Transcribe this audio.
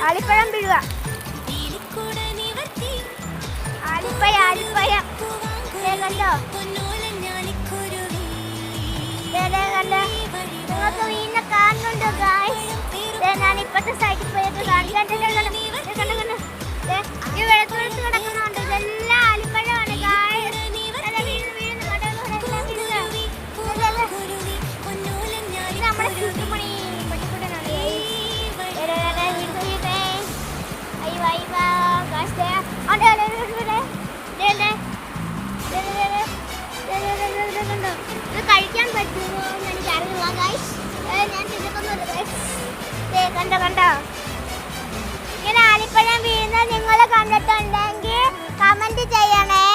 ആലിപ്പഴം വീഴുക. ആലിപ്പഴം ആലിപ്പഴം കണ്ടോ? കണ്ടോ? നിങ്ങൾക്ക് വീടിനെ കാണുന്നുണ്ടോ ഗായ്സ്? ഞാൻ ഇപ്പത്തെ സൈഡിൽ പോയൊക്കെ കാണിക്കാൻ ഈ വെളുത്ത് കിടക്കുന്നുണ്ട്. ഇതെല്ലാം ആലിപ്പഴമാണ് ഗായ്സ്. നമ്മുടെ ചുറ്റുമണി ഇത് കഴിക്കാൻ പറ്റുമോ എന്ന് എനിക്കറിയില്ല ഗൈസ്. ഞാൻ കണ്ടോ കണ്ടോ? ഇങ്ങനെ ആലിപ്പഴം വീഴുന്നത് നിങ്ങൾ കണ്ടിട്ടുണ്ടെങ്കിൽ കമന്റ് ചെയ്യണേ.